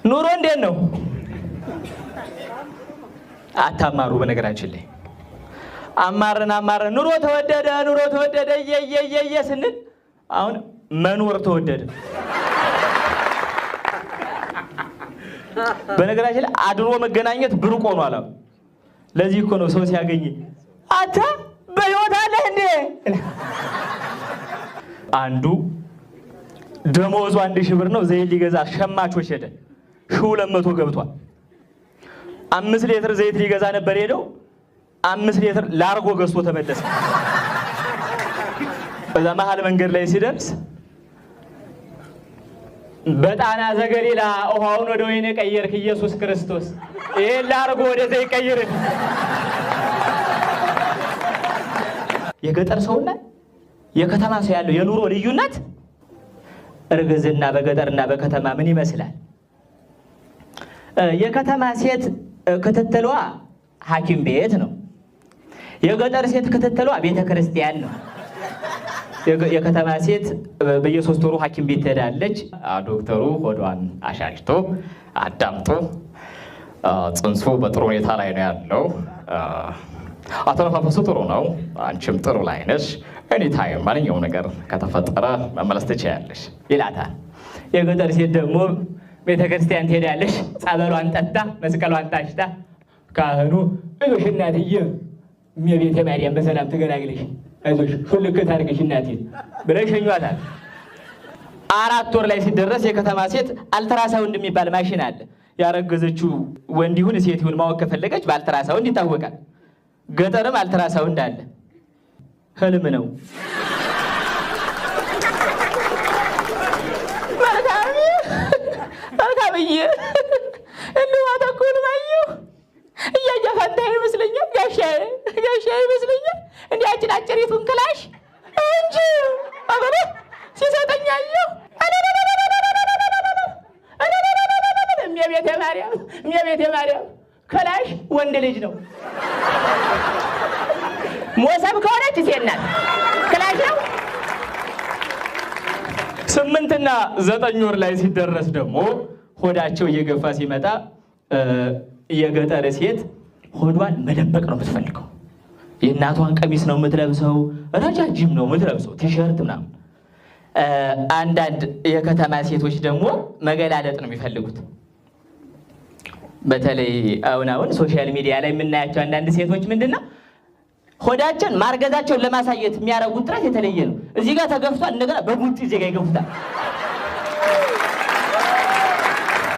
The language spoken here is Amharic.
ኑሮ እንዴት ነው? አታማሩ። በነገራችን ላይ አማረን ኑሮ ተወደደ እየየየ ስንል አሁን መኖር ተወደደ። በነገራችን ላይ አድሮ መገናኘት ብሩቅ ሆኗል። ለዚህ እኮ ነው ሰው ሲያገኝ አንተ በሕይወት አለህ እንዴ? አንዱ ደሞዙ 1000 ብር ነው። ዘይት ሊገዛ ሸማቾች ሄደ። 1200 ገብቷል። 5 ሊትር ዘይት ሊገዛ ነበር ሄደው 5 ሊትር ላርጎ ገዝቶ ተመለሰ። በዛ መሃል መንገድ ላይ ሲደርስ በጣና ዘገሊላ ውሃውን ወደ ወይን ቀየርክ ኢየሱስ ክርስቶስ፣ ይሄን ላርጎ ወደ ዘይት ቀይርን። የገጠር ሰውና የከተማ ሰው ያለው የኑሮ ልዩነት እርግዝና በገጠርና በከተማ ምን ይመስላል? የከተማ ሴት ክትትሏ ሐኪም ቤት ነው። የገጠር ሴት ክትትሏ ቤተ ክርስቲያን ነው። የከተማ ሴት በየ3 ወሩ ሐኪም ቤት ትሄዳለች። ዶክተሩ ሆዷን አሻሽቶ አዳምጦ ጽንሱ በጥሩ ሁኔታ ላይ ነው ያለው፣ አተነፋፈሱ ጥሩ ነው፣ አንቺም ጥሩ ላይ ነሽ፣ ኤኒታይም ማንኛውም ነገር ከተፈጠረ መመለስ ትችያለሽ ይላታል። የገጠር ሴት ደግሞ ቤተክርስቲያን ትሄዳለች። ጸበሏን ጠጣ መስቀሏን ታሽታ ካህኑ እሺ እናትዬ እመቤቴ ማርያም በሰላም ትገላግልሽ፣ አይዞሽ ሁልክት አድርግሽ እናቴ ብለው ይሸኟታል። 4 ወር ላይ ሲደረስ የከተማ ሴት አልትራሳውንድ የሚባል ማሽን አለ። ያረገዘችው ወንድ ይሁን ሴት ይሁን ማወቅ ከፈለገች በአልትራሳውንድ ይታወቃል። ገጠርም አልትራሳውንድ አለ። ህልም ነው። መልካምዬ እንዋታ ኮል ባየሁ እያጃፋታ ይመስለኛል። ጋሻዬ ይመስለኛል። እንዲያችን አጭሪቱን ክላሽ እንጂ አበረ ሲሰጠኛየሁ እመቤቴ ማርያም ክላሽ ወንድ ልጅ ነው። ሞሰብ ከሆነች ሴት ናት። ክላሽ ነው። 8 እና 9 ወር ላይ ሲደረስ ደግሞ ሆዳቸው እየገፋ ሲመጣ የገጠር ሴት ሆዷን መደበቅ ነው የምትፈልገው። የእናቷን ቀሚስ ነው የምትለብሰው፣ ረጃጅም ነው የምትለብሰው፣ ቲሸርት ምናምን። አንዳንድ የከተማ ሴቶች ደግሞ መገላለጥ ነው የሚፈልጉት። በተለይ አሁን ሶሻል ሚዲያ ላይ የምናያቸው አንዳንድ ሴቶች ምንድነው ሆዳቸውን ማርገዛቸውን ለማሳየት የሚያደርጉት ጥረት የተለየ ነው። እዚህ ጋር ተገፍቷል፣ እንደገና በቡጢ እዚህ ጋር ይገፉታል።